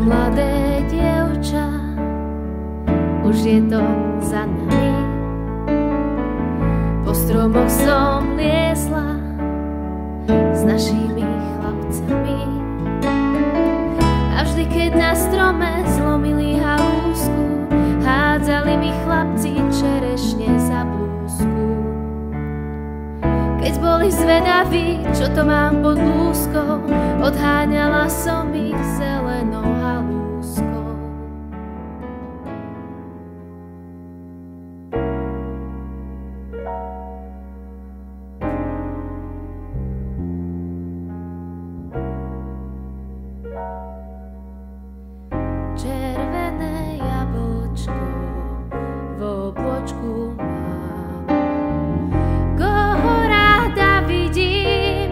mladé dievča, už je to za nami. Po stromoch som liezla s našimi chlapcami. A vždy, keď na strome zlomili halúsku, hádzali mi chlapci čerešne za blúzku. Keď boli zvedaví, čo to mám pod blúzkou, odháňala som ich zelenou halúskou. Červené jablčko v obločku mám. Koho ráda vidím,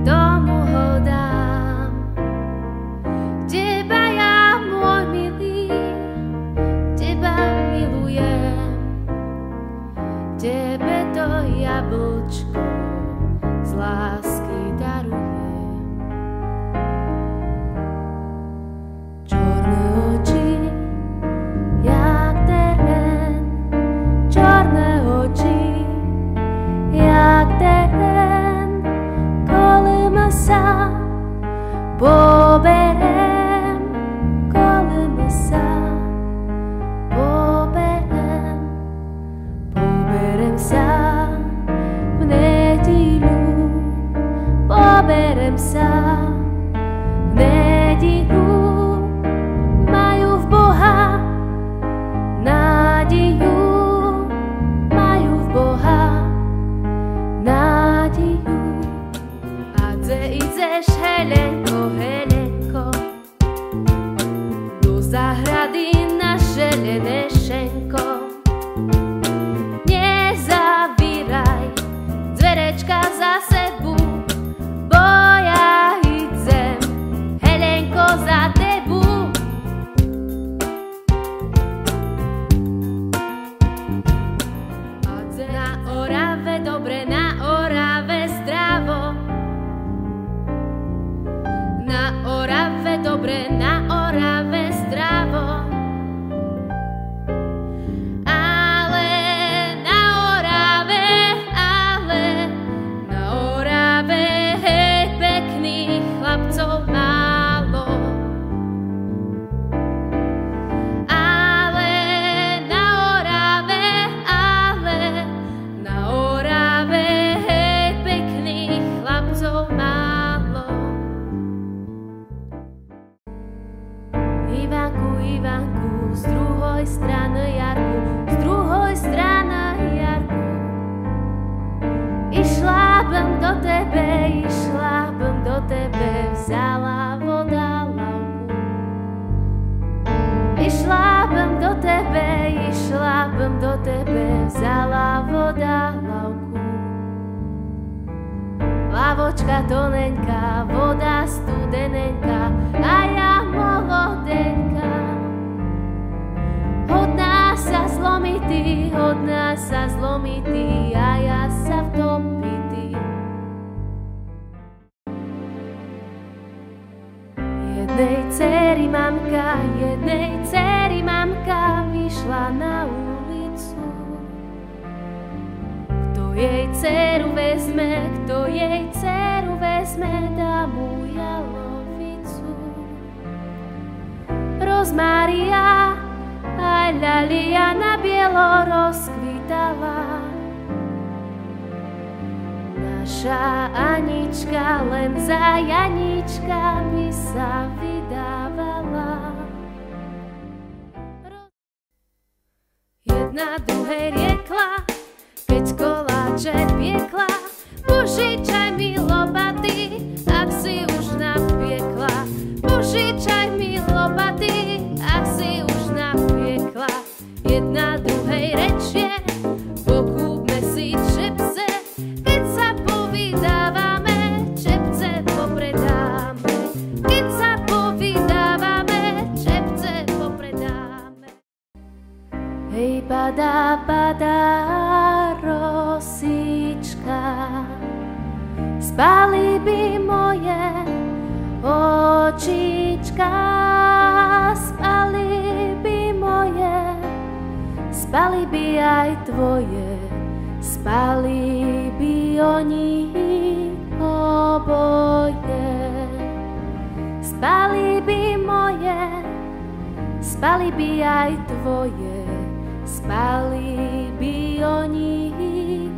tomu ho dám. Teba ja, môj milý, teba milujem. Tebe to jablčko z lásky darujem. Poberem, kolem sa, poberem sa v nedíľu, poberem sa v nedíľu, majú v Boha nádiju, majú v Boha nádiju. A gdzie idziesz, Helenko, Helenko, do zahrady na zelené šenko. Nezavíraj dverečka za sebou, bo ja idem, Helenko, za tebu. Na Orave dobre, na Orave zdravo. Na Orave dobre, na Orave zdravo. Ale na Orave, hej, pekných chlapcov málo. Ale na Orave, hej, pekných chlapcov málo. Ivanku, Ivanku, z druhej strany jarku, z druhej strany jarku. Išla bym do tebe, vzala voda lavku. Išla bym do tebe, vzala voda lavku. Lavočka tonenka, voda studenenka, a ja molodenka. Hodná sa zlomitý, a ja sa vtopitý. Jednej dcery mamka vyšla na ulicu. Kto jej dceru vezme, dá mu jalovicu. Rozmária a ľalia na bielo rozkvitala. Naša Anička len za Janičkami sa vydávala. Jedna druhej riekla, keď koláče piekla, požičaj mi lopaty, ak si už napiekla. Požičaj mi lopaty, ak si už napiekla. Jedna druhej rečie, pokúpme si čepce, keď sa povydávame, čepce popredáme. Keď sa povydávame, čepce popredáme. Hej, padá rosička, spali by moje Očička spali by moje, spali by aj tvoje, spali by oni oboje. Spali by moje, spali by aj tvoje, spali by oni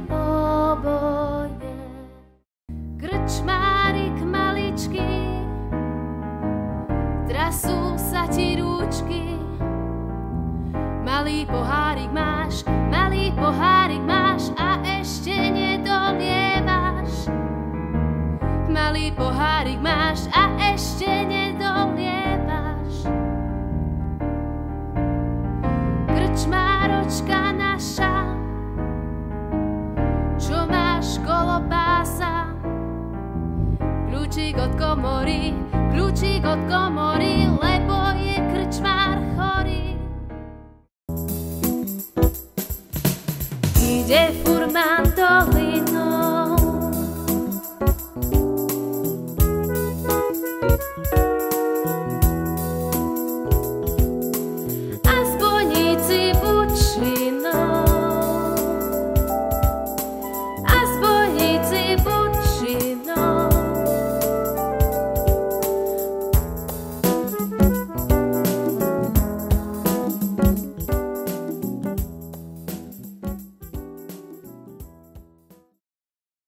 oboje. Krčmárik maličký, trasú sa ti rúčky. Malý pohárik máš a ešte nedolievaš. Malý pohárik máš a ešte nedolievaš. Krčmáročka naša, čo máš kolo pása, kľúčik od komory, lebo je krčmár chorý. Ide furman do